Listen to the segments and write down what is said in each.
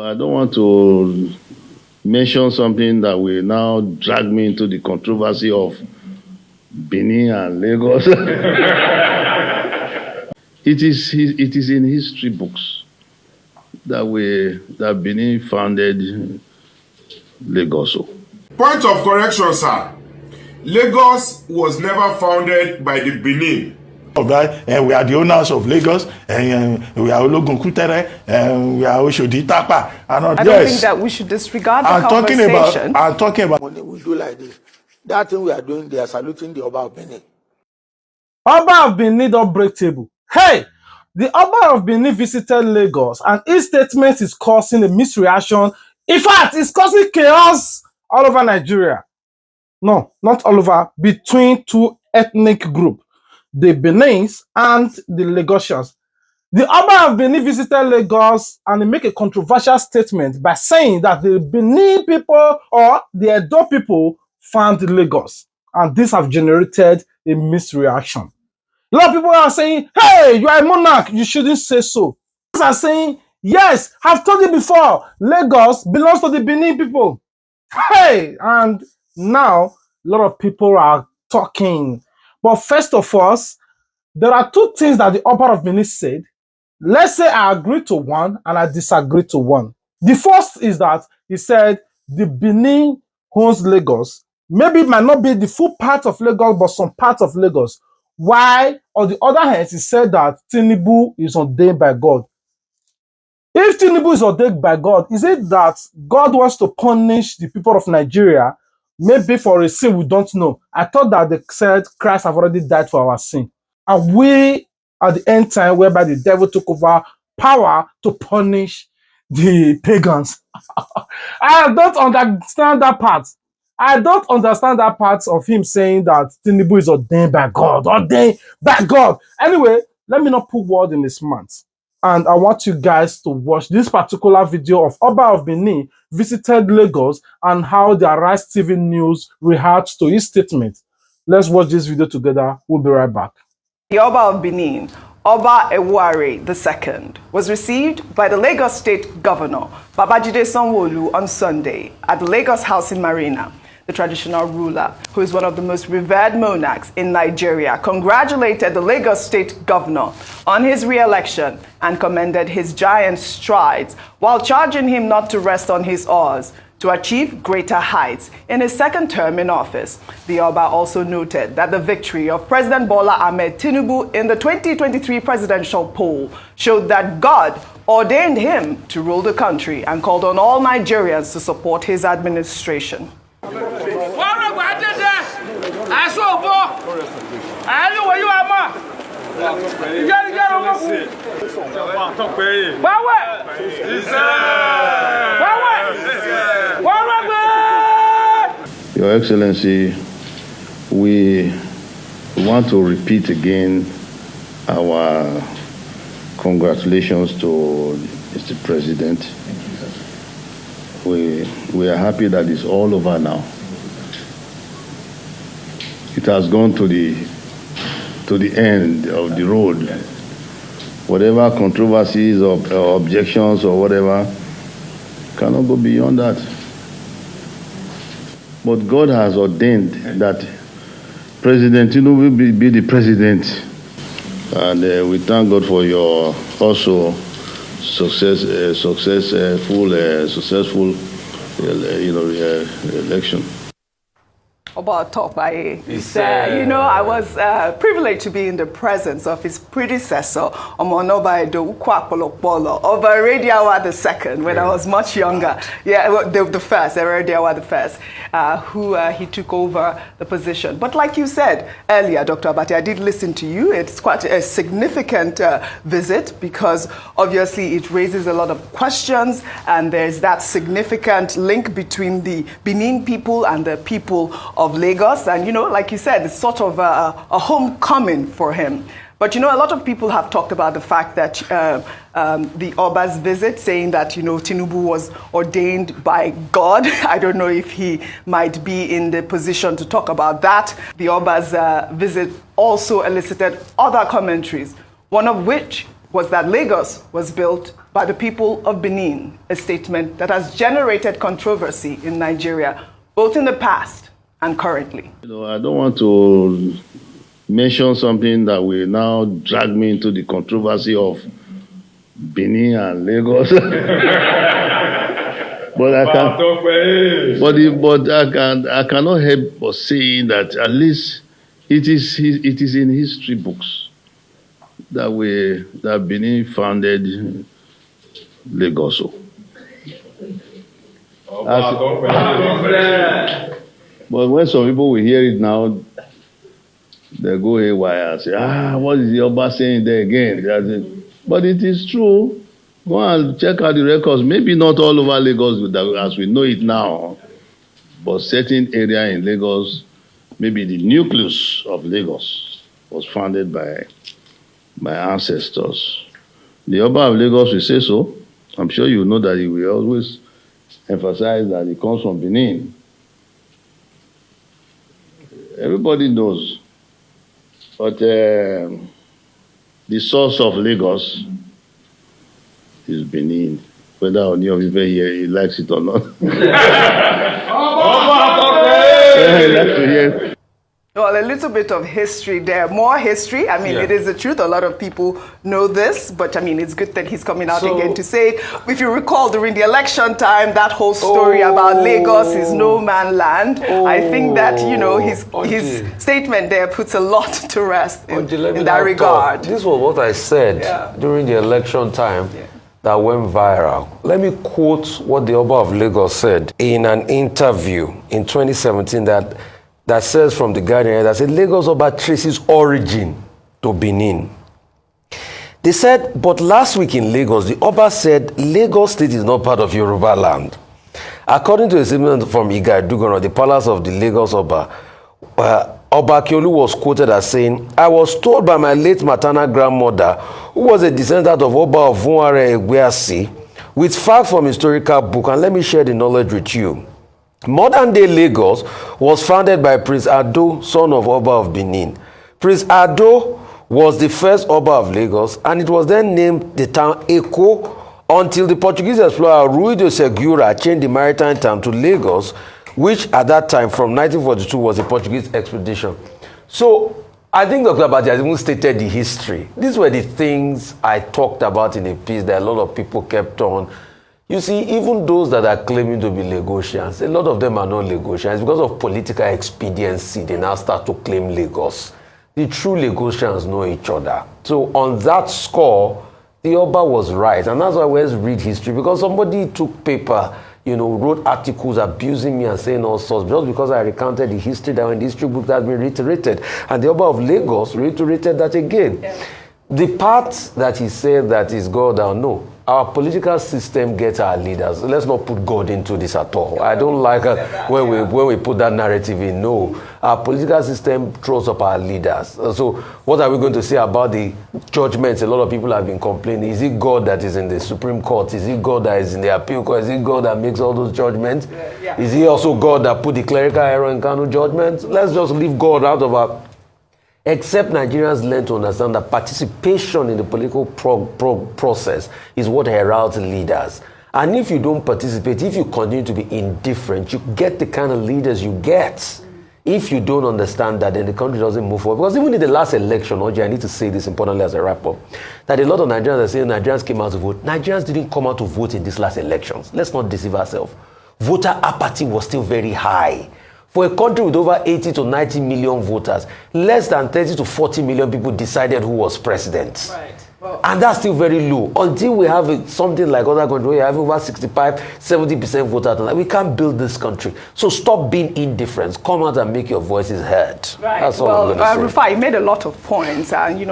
I don't want to mention something that will now drag me into the controversy of Benin and Lagos. It is in history books that Benin founded Lagos. Point of correction, sir. Lagos was never founded by the Benin. Right? And we are the owners of Lagos, and we are Ologun Kutere, and we are Oshodi Tapa. I don't think that we should disregard the conversation. I'm talking about money we do like this. That thing we are doing, they are saluting the Oba of Benin. Oba of Benin don't break table. Hey, the Oba of Benin visited Lagos, and his statement is causing a misreaction. In fact, it's causing chaos all over Nigeria. No, not all over, between two ethnic groups, the Benins and the Lagosians. The Oba of Benin visited Lagos and he make a controversial statement by saying that the Benin people or the Edo people found Lagos, and this have generated a misreaction. A lot of people are saying, hey, you are a monarch, you shouldn't say so. Others are saying, yes, I've told you before, Lagos belongs to the Benin people. Hey, and now a lot of people are talking. But first of all, there are two things that the Oba of Benin said. Let's say I agree to one and I disagree to one. The first is that he said the Benin owns Lagos. Maybe it might not be the full part of Lagos, but some part of Lagos. Why? On the other hand, he said that Tinubu is ordained by God. If Tinubu is ordained by God, is it that God wants to punish the people of Nigeria? Maybe for a sin we don't know. I thought that they said Christ have already died for our sin. And we at the end time whereby the devil took over power to punish the pagans. I don't understand that part. I don't understand that part of him saying that Tinubu is ordained by God. Ordained by God. Anyway, let me not put word in his mouth. And I want you guys to watch this particular video of Oba of Benin visited Lagos and how the Arise TV News reacts to his statement. Let's watch this video together. We'll be right back. The Oba of Benin, Oba Ewuare II, was received by the Lagos State Governor, Babajide Sanwo-Olu, on Sunday at the Lagos House in Marina. The traditional ruler, who is one of the most revered monarchs in Nigeria, congratulated the Lagos State Governor on his re-election and commended his giant strides, while charging him not to rest on his oars to achieve greater heights in his second term in office. The Oba also noted that the victory of President Bola Ahmed Tinubu in the 2023 presidential poll showed that God ordained him to rule the country and called on all Nigerians to support his administration. Your Excellency, we want to repeat again our congratulations to Mr. President. We are happy that it's all over now. It has gone to the end of the road. Whatever controversies or objections or whatever cannot go beyond that. But God has ordained that President Tinubu will be the president. And we thank God for your also successful election. About top I was privileged to be in the presence of his predecessor, Omonoba Edo Ukwapolopolo, of Erediawa II, when I was much younger. Yeah, the first, Erediawa I, who he took over the position. But like you said earlier, Dr. Abati, I did listen to you. It's quite a significant visit because obviously it raises a lot of questions, and there's that significant link between the Benin people and the people of Lagos. And, like you said, it's sort of a homecoming for him. But, a lot of people have talked about the fact that the Oba's visit, saying that, Tinubu was ordained by God. I don't know if he might be in the position to talk about that. The Oba's visit also elicited other commentaries, one of which was that Lagos was built by the people of Benin, a statement that has generated controversy in Nigeria, both in the past and currently. I don't want to mention something that will now drag me into the controversy of Benin and Lagos. But I cannot help but saying that at least it is in history books that Benin founded Lagos. But when some people will hear it now, they go haywire and say, what is the Oba saying there again? But it is true. Go and check out the records. Maybe not all over Lagos as we know it now, but certain area in Lagos, maybe the nucleus of Lagos was founded by ancestors. The Oba of Lagos will say so. I'm sure you know that he will always emphasize that he comes from Benin. Everybody knows. But the source of Lagos is Benin, whether any of you here he likes it or not. He likes to hear. Well, a little bit of history there, more history. I mean, It is the truth. A lot of people know this, but I mean, it's good that he's coming out again to say it. If you recall, during the election time, that whole story about Lagos is no man land. I think that, his statement there puts a lot to rest in that regard. This was what I said during the election time. That went viral. Let me quote what the Oba of Lagos said in an interview in 2017 that says from the Guardian that said Lagos Oba traces origin to Benin. They said, but last week in Lagos, the Oba said Lagos State is not part of Yoruba land. According to a statement from Igaidugono, the palace of the Lagos Oba, Oba Akiolu was quoted as saying, I was told by my late maternal grandmother, who was a descendant of Oba of Lagos, with facts from historical book, and let me share the knowledge with you. Modern day Lagos was founded by Prince Ado, son of Oba of Benin. Prince Ado was the first Oba of Lagos, and it was then named the town Eko until the Portuguese explorer Rui de Segura changed the maritime town to Lagos, which at that time, from 1942, was a Portuguese expedition. So, I think Dr. Abati has even stated the history. These were the things I talked about in a piece that a lot of people kept on. You see, even those that are claiming to be Lagosians, a lot of them are not Lagosians. Because of political expediency, they now start to claim Lagos. The true Lagosians know each other. So, on that score, the Oba was right. And that's why we always read history. Because somebody took paper, wrote articles abusing me and saying all sorts just because I recounted the history that in the history book that has been reiterated. And the Oba of Lagos reiterated that again. Yeah. The part that he said that is God, I know. Our political system gets our leaders. Let's not put God into this at all. I don't like when we put that narrative in. No. Our political system throws up our leaders. So what are we going to say about the judgments? A lot of people have been complaining. Is it God that is in the Supreme Court? Is it God that is in the appeal court? Is it God that makes all those judgments? Yeah. Is it also God that put the clerical error in Kanu judgments? Let's just leave God out of our... Except Nigerians learn to understand that participation in the political process is what heralds leaders. And if you don't participate, if you continue to be indifferent, you get the kind of leaders you get. If you don't understand that, then the country doesn't move forward. Because even in the last election, Oji, I need to say this importantly as a wrap-up, that a lot of Nigerians are saying Nigerians came out to vote. Nigerians didn't come out to vote in these last elections. Let's not deceive ourselves. Voter apathy was still very high. For a country with over 80 to 90 million voters, less than 30 to 40 million people decided who was president. Right. Well, and that's still very low. Until we have something like other countries where you have over 65, 70% voters, we can't build this country. So stop being indifferent. Come out and make your voices heard. Right. That's all I'm going to say. Rufai, you made a lot of points. And,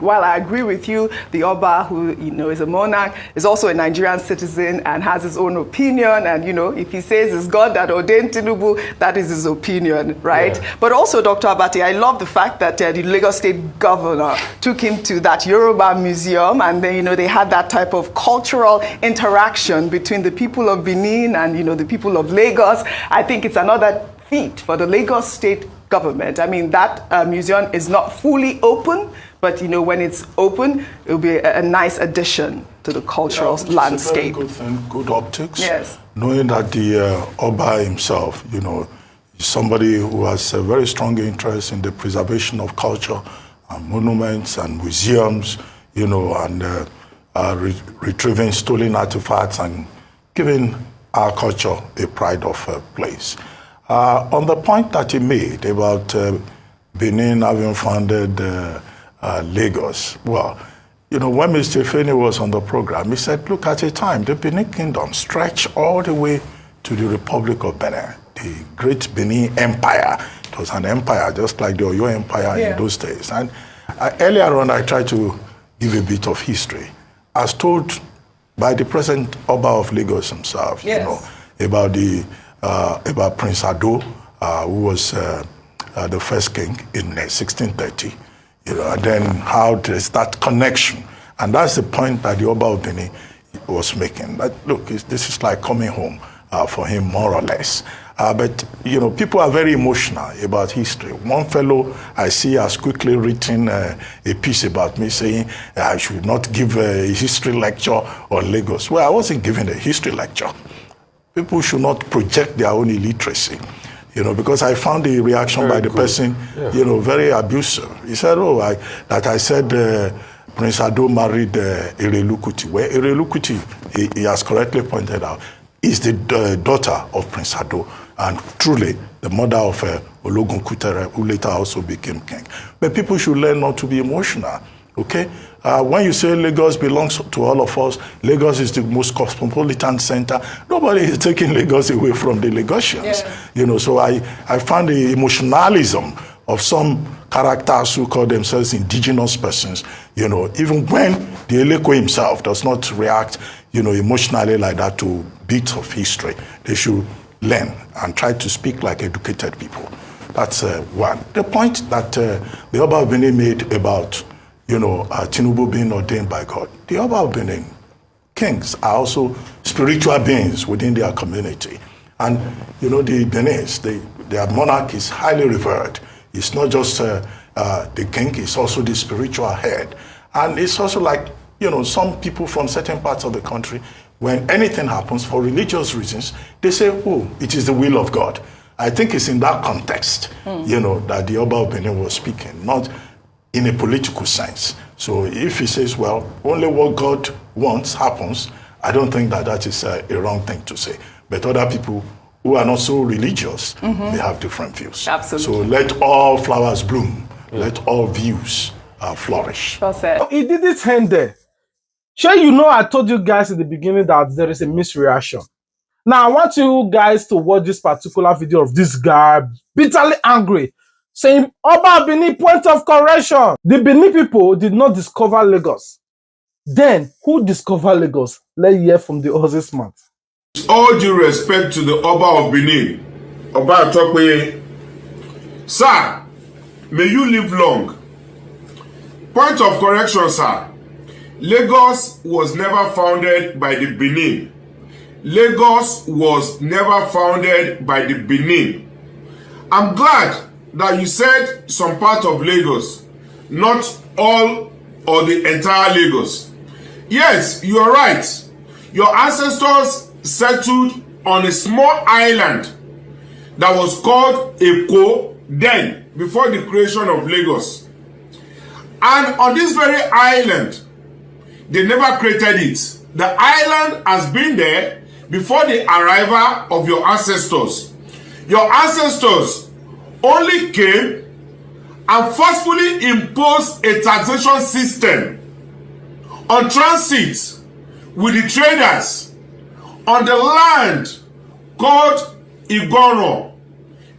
while I agree with you, the Oba, who, is a monarch, is also a Nigerian citizen and has his own opinion. And, if he says it's God that ordained Tinubu, that is his opinion, right? Yeah. But also, Dr. Abati, I love the fact that the Lagos State governor took him to that Yoruba museum, and then they had that type of cultural interaction between the people of Benin and the people of Lagos. I think it's another feat for the Lagos State government. I mean, that museum is not fully open, but when it's open, it'll be a nice addition to the cultural landscape. It's a very good thing, good optics. Yes. Knowing that the Oba himself, is somebody who has a very strong interest in the preservation of culture and monuments and museums, and retrieving stolen artifacts and giving our culture a pride of place. On the point that he made about Benin having founded Lagos, well, when Mr. Feni was on the program, he said, look, at a time, the Benin Kingdom stretched all the way to the Republic of Benin, the great Benin Empire. It was an empire, just like the Oyo Empire in those days. And earlier on, I tried to give a bit of history, as told by the present Oba of Lagos himself, about Prince Ado, who was the first king in 1630, and then how there's that connection. And that's the point that the Oba of Benin was making. That, look, this is like coming home for him, more or less. But, people are very emotional about history. One fellow I see has quickly written a piece about me saying I should not give a history lecture on Lagos. Well, I wasn't giving a history lecture. People should not project their own illiteracy, because I found the reaction by the person, very abusive. He said, I said Prince Ado married Erelu Kuti. Well, Erelu Kuti, he has correctly pointed out, is the daughter of Prince Ado, and truly the mother of Ologun Kutere, who later also became king. But people should learn not to be emotional, okay? When you say Lagos belongs to all of us, Lagos is the most cosmopolitan center, nobody is taking Lagos away from the Lagosians. So I found the emotionalism of some characters who call themselves indigenous persons, even when the Eleko himself does not react, emotionally like that to bits of history. They should learn and try to speak like educated people. That's one. The point that the Oba of Benin made about, Tinubu being ordained by God. The Oba of Benin, kings, are also spiritual beings within their community. And, the Benin, their monarch is highly revered. It's not just the king, it's also the spiritual head. And it's also like, some people from certain parts of the country, when anything happens for religious reasons, they say, it is the will of God. I think it's in that context, that the Oba of Benin was speaking, not in a political sense. So if he says, well, only what God wants happens, I don't think that is a wrong thing to say. But other people who are not so religious, they have different views. Absolutely. So let all flowers bloom. Let all views flourish. Well said. It didn't end there. Sure, I told you guys in the beginning that there is a misreaction. Now, I want you guys to watch this particular video of this guy bitterly angry, saying, Oba Benin, point of correction. The Benin people did not discover Lagos. Then, who discovered Lagos? Let's hear from the horse's mouth. With all due respect to the Oba of Benin, Oba Atokwe, sir, may you live long. Point of correction, sir. Lagos was never founded by the Benin. Lagos was never founded by the Benin. I'm glad that you said some part of Lagos, not all or the entire Lagos. Yes, you are right. Your ancestors settled on a small island that was called Eko then, before the creation of Lagos. And on this very island, they never created it. The island has been there before the arrival of your ancestors. Your ancestors only came and forcefully imposed a taxation system on transit with the traders on the land called Igoro,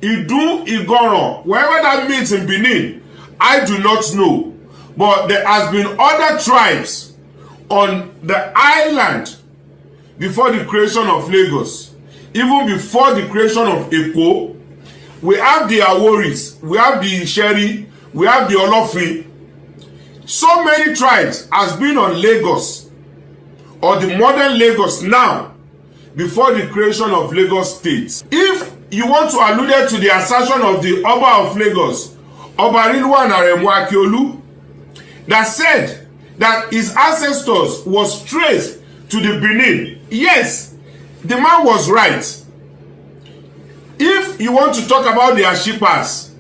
Idu Igoro, wherever that means in Benin, I do not know. But there has been other tribes on the island before the creation of Lagos, even before the creation of Eko. We have the Aworis, we have the Isheri, we have the Olofin. So many tribes has been on Lagos, or the modern Lagos now, before the creation of Lagos State. If you want to allude to the assertion of the Oba of Lagos, Oba Rilwan Aremu Akiolu, that said that his ancestors was traced to the Benin. Yes, the man was right. If you want to talk about the Ashipas,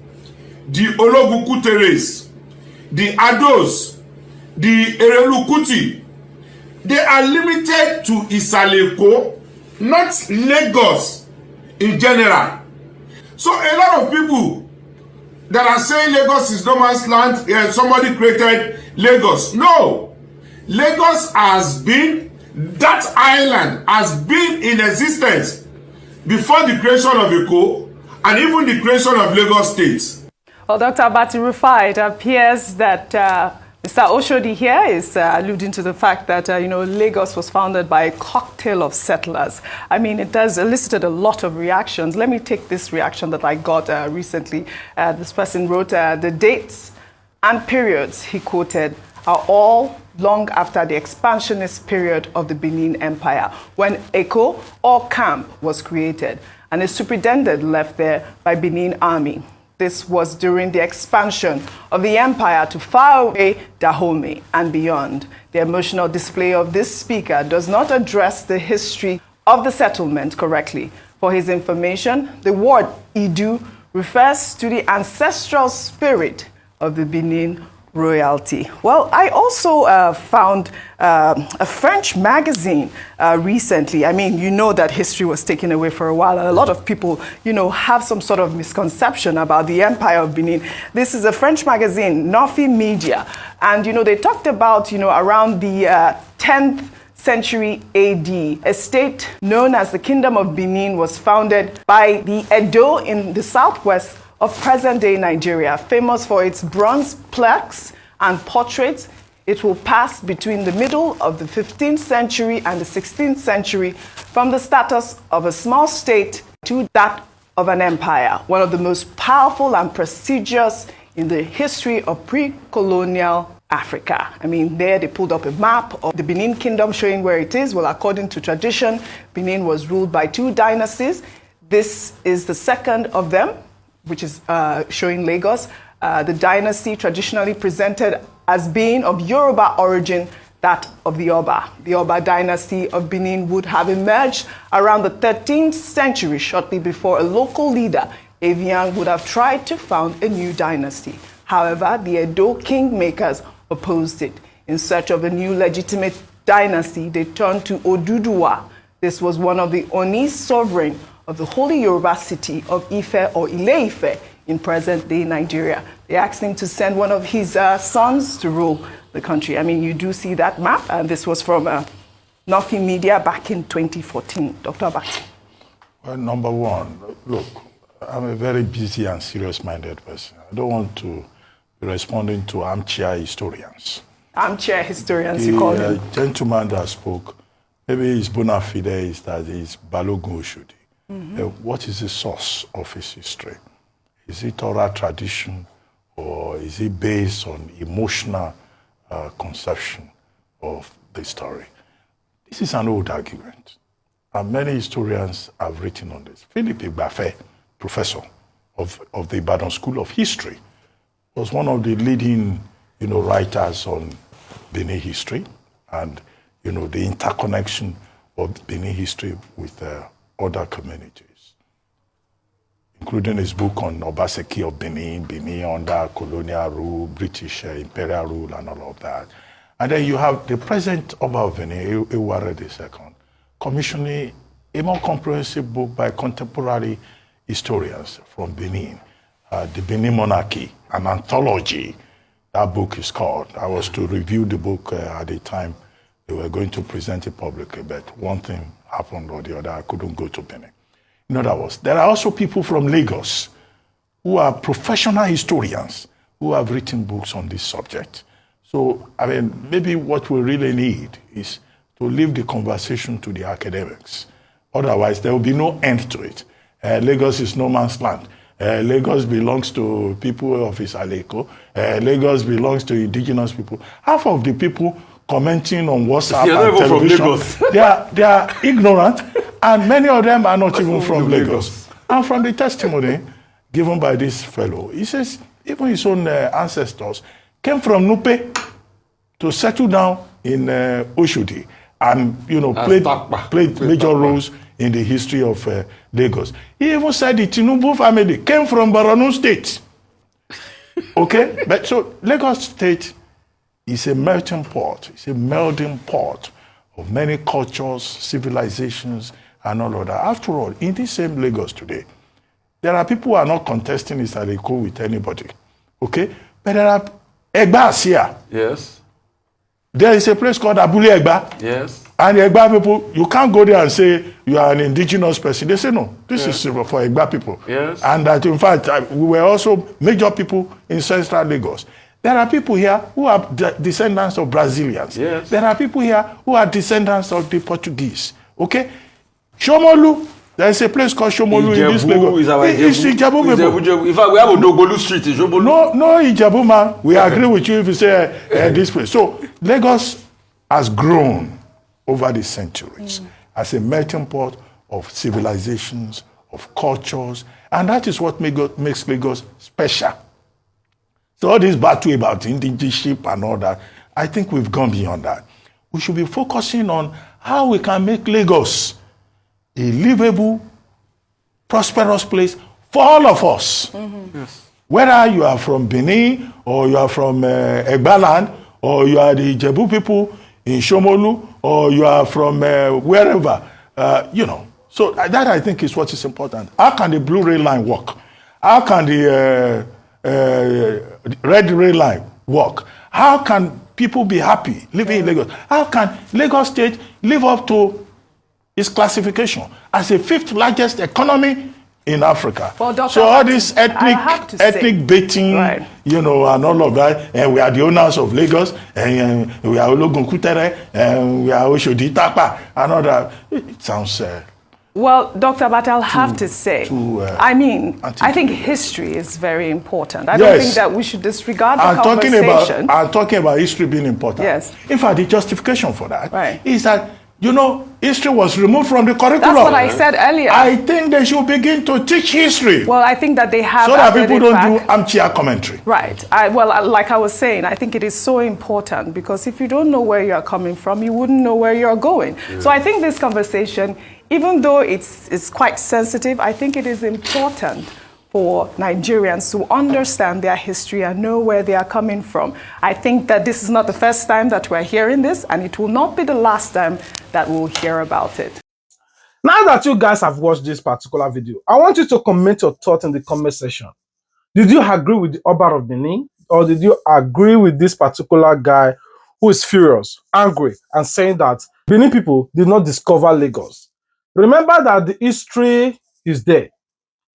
the Ologukuteres, the Ados, the Erelukuti, they are limited to Isaleko, not Lagos in general. So a lot of people that are saying Lagos is no man's land, somebody created Lagos. No, Lagos has been, that island has been in existence before the creation of Eko and even the creation of Lagos State. Well, Dr. Abati Rufai, it appears that Mr. Oshodi here is alluding to the fact that, Lagos was founded by a cocktail of settlers. I mean, it has elicited a lot of reactions. Let me take this reaction that I got recently. This person wrote, the dates and periods he quoted are all long after the expansionist period of the Benin Empire, when Eko or camp was created and a superintendent left there by Benin army. This was during the expansion of the empire to far away Dahomey and beyond. The emotional display of this speaker does not address the history of the settlement correctly. For his information, the word Idu refers to the ancestral spirit of the Benin royalty. Well, I also found a French magazine recently. I mean, you know that history was taken away for a while. A lot of people, have some sort of misconception about the Empire of Benin. This is a French magazine, Nofi Media. And, they talked about, around the 10th century AD, a state known as the Kingdom of Benin was founded by the Edo in the southwest of present-day Nigeria, famous for its bronze plaques and portraits. It will pass between the middle of the 15th century and the 16th century from the status of a small state to that of an empire, one of the most powerful and prestigious in the history of pre-colonial Africa. I mean, there they pulled up a map of the Benin Kingdom showing where it is. Well, according to tradition, Benin was ruled by two dynasties. This is the second of them, which is showing Lagos. The dynasty traditionally presented as being of Yoruba origin, that of the Oba. The Oba dynasty of Benin would have emerged around the 13th century, shortly before a local leader, Evian, would have tried to found a new dynasty. However, the Edo kingmakers opposed it. In search of a new legitimate dynasty, they turned to Oduduwa. This was one of the Oni sovereign of the holy Yoruba city of Ife or Ile-Ife in present-day Nigeria. They asked him to send one of his sons to rule the country. I mean, you do see that map, and this was from Nofi Media back in 2014. Dr. Abati. Well, number one, look, I'm a very busy and serious-minded person. I don't want to be responding to armchair historians. Armchair historians, you call them. The gentleman that spoke, maybe his bona fide is that he's Balogun Oshodi. What is the source of his history? Is it oral tradition, or is it based on emotional conception of the story? This is an old argument, and many historians have written on this. Philip Igbafe, professor of the Ibadan School of History, was one of the leading writers on Benin history and the interconnection of Benin history with other communities, including his book on Obaseki of Benin, Benin under colonial rule, British imperial rule, and all of that. And then you have the present Oba of Benin, Eware II, commissioning a more comprehensive book by contemporary historians from Benin, The Benin Monarchy, an anthology. That book is called. I was to review the book at the time they were going to present it publicly, but one thing happened or the other, I couldn't go to Benin. In other words, there are also people from Lagos who are professional historians who have written books on this subject. So, I mean, maybe what we really need is to leave the conversation to the academics. Otherwise, there will be no end to it. Lagos is no man's land. Lagos belongs to people of Isaleko. Lagos belongs to indigenous people. Half of the people commenting on WhatsApp and television, they are ignorant, and many of them are not even from Lagos. And from the testimony given by this fellow, he says even his own ancestors came from Nupe to settle down in Oshodi and, played major roles in the history of Lagos. He even said the Tinubu family came from Borno State. Okay? But so Lagos State is a melting pot. It's a melding pot of many cultures, civilizations, and all of that. After all, in this same Lagos today, there are people who are not contesting this at a call with anybody. Okay? But there are Egba Asia. Yes. There is a place called Abule Egba. Yes. And the Egba people, you can't go there and say you are an indigenous person. They say, no, this is for Egba people. Yes. And that, in fact, we were also major people in central Lagos. There are people here who are descendants of Brazilians. Yes. There are people here who are descendants of the Portuguese. Okay? Shomolu, there is a place called Shomolu in this Lagos. It's Ijebu people. In fact, we have Odogbolu Street in Shomolu. No, Ijebu man. We agree with you if you say this place. So Lagos has grown over the centuries as a melting pot of civilizations, of cultures, and that is what makes Lagos special. So all this battle about indigenship and all that, I think we've gone beyond that. We should be focusing on how we can make Lagos a livable, prosperous place for all of us. Yes. Whether you are from Benin, or you are from Egbaland, or you are the Ijebu people in Shomolu, or you are from wherever, So that I think is what is important. How can the blue rail line work? How can the red rail line work? How can people be happy living in Lagos? How can Lagos State live up to its classification as the 5th largest economy in Africa? Well, Dr. So all this ethnic baiting, right, and all of that, and we are the owners of Lagos, and we are Ologun Kutere, and we are Oshodi Tapa, and all that. It sounds well, Dr. But I'll have to say, I think history is very important. I don't think that we should disregard the conversation. I'm talking about history being important. Yes. In fact, the justification for that is right, that, history was removed from the curriculum. That's what I said earlier. I think they should begin to teach history. Well, I think that they have. So that people don't do armchair commentary. Right. Like I was saying, I think it is so important because if you don't know where you are coming from, you wouldn't know where you're going. Yeah. So I think this conversation, even though it's quite sensitive, I think it is important for Nigerians to understand their history and know where they are coming from. I think that this is not the first time that we're hearing this, and it will not be the last time that we'll hear about it. Now that you guys have watched this particular video, I want you to comment your thoughts in the comment section. Did you agree with the Oba of Benin, or did you agree with this particular guy who is furious, angry, and saying that Benin people did not discover Lagos? Remember that the history is there.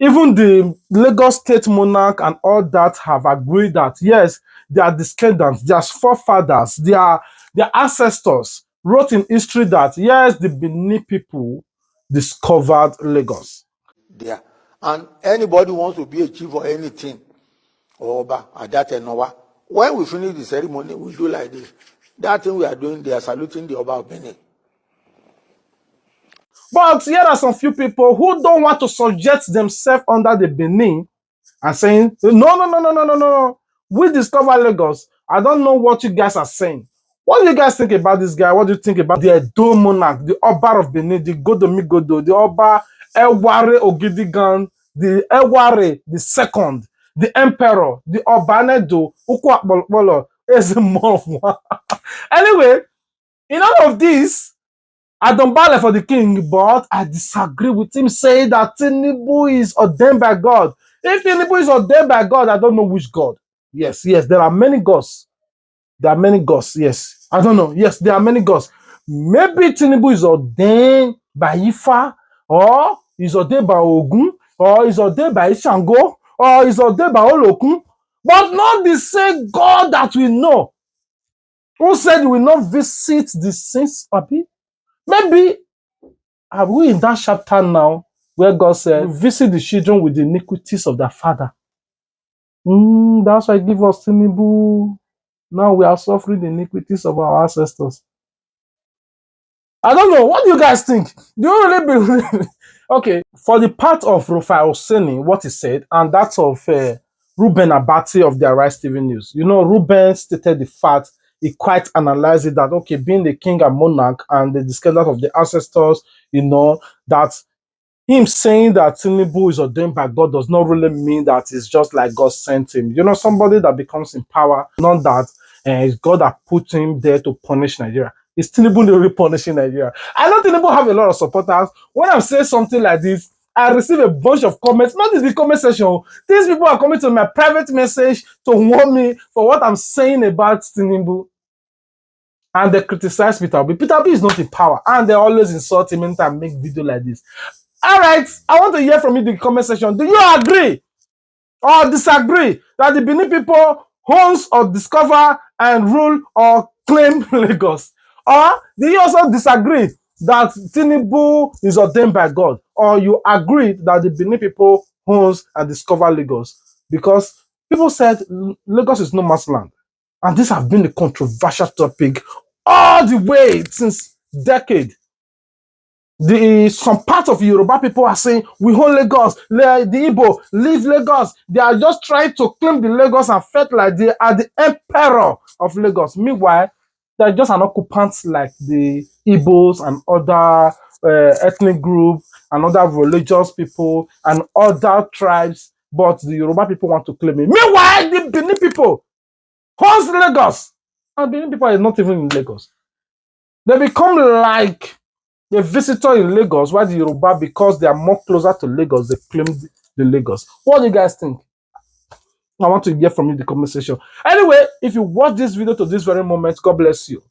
Even the Lagos state monarch and all that have agreed that, yes, their descendants, their forefathers, their ancestors wrote in history that, yes, the Benin people discovered Lagos. There. And anybody wants to be a chief or anything, or Oba, at that and Noah, when we finish the ceremony, we do like this. That thing we are doing, they are saluting the Oba of Benin. But here are some few people who don't want to subject themselves under the Benin and saying, no. We discover Lagos. I don't know what you guys are saying. What do you guys think about this guy? What do you think about the Edo monarch, the Oba of Benin, the Godomigodo, the Oba Eware Ogidigan, the Eware the second, the Emperor, the Obanedo, Ukwakbolo, Anyway, in all of this, I don't bother for the king, but I disagree with him saying that Tinubu is ordained by God. If Tinubu is ordained by God, I don't know which God. Yes, there are many gods. There are many gods, yes. I don't know. Yes, there are many gods. Maybe Tinubu is ordained by Ifa, or is ordained by Ogun, or is ordained by Ishango, or is ordained by Olokun, but not the same God that we know. Who said we will not visit the saints of it? Maybe are we in that chapter now where God said, visit the children with the iniquities of their father? That's why I give us Tinubu. Now we are suffering the iniquities of our ancestors. I don't know. What do you guys think? Do you really believe? Okay, for the part of Rufai Oseni, what he said, and that of Ruben Abati of the Arise TV News. You know, Ruben stated the fact, he quite analyzed it that, okay, being the king and monarch and the descendant of the ancestors, you know, that him saying that Tinubu is ordained by God does not really mean that it's just like God sent him. You know, somebody that becomes in power, not that it's God that put him there to punish Nigeria. Is Tinubu really punishing Nigeria? I know Tinubu have a lot of supporters. When I say something like this, I receive a bunch of comments, not in the comment section. These people are coming to my private message to warn me for what I'm saying about Tinubu. And they criticize Peter Obi. Peter Obi is not in power. And they always insult him anytime I make video like this. All right, I want to hear from you in the comment section. Do you agree or disagree that the Benin people owns or discover and rule or claim Lagos? Or do you also disagree that Tinubu is ordained by God? Or you agree that the Benin people owns and discover Lagos? Because people said Lagos is no man's land. And this has been a controversial topic all the way since decades. Some part of Yoruba people are saying we own Lagos, the Igbo leave Lagos. They are just trying to claim the Lagos and felt like they are the emperor of Lagos. Meanwhile, they're just an occupant like the Igbos and other ethnic groups and other religious people and other tribes. But the Yoruba people want to claim it. Meanwhile, the Benin people owns Lagos, and Benin people are not even in Lagos. They become like a visitor in Lagos, while the Yoruba, because they are more closer to Lagos, they claim the Lagos. What do you guys think? I want to hear from you in the comment section. Anyway, if you watch this video to this very moment, God bless you.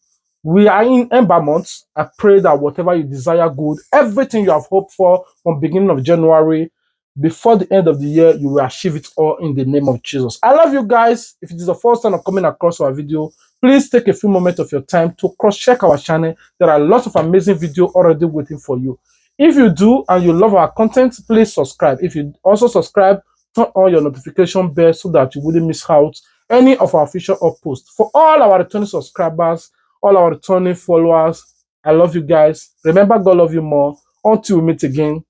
We are in Ember months. I pray that whatever you desire good, everything you have hoped for from beginning of January, before the end of the year, you will achieve it all in the name of Jesus. I love you guys. If it is the first time of coming across our video, please take a few moments of your time to cross-check our channel. There are lots of amazing videos already waiting for you. If you do and you love our content, please subscribe. If you also subscribe, turn on your notification bell so that you wouldn't miss out any of our official upposts. For all our returning subscribers, all our returning followers, I love you guys. Remember, God love you more. Until we meet again,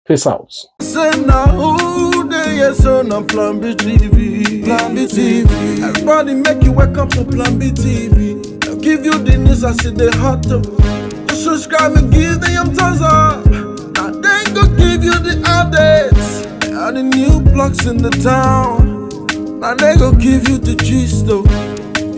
peace out. Everybody make you welcome to Plan B TV. I'll give you the news as it they hot up. You subscribe and give them thumbs up. Now they go give you the updates. They are the new blocks in the town. Now they go give you the gist though.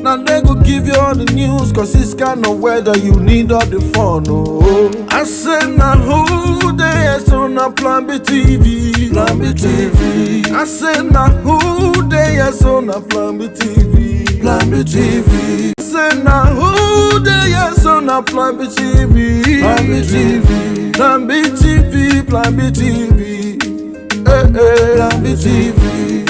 Now they go give you all the news, cause it's kind of weather you need all the fun, oh. I said now who they is on a Plan B TV, Plan B TV. I said now who they is on a Plan B TV, Plan B TV. I said now who they is on a Plan B TV, Plan B TV. Plan B TV, Plan B TV. Plan B TV.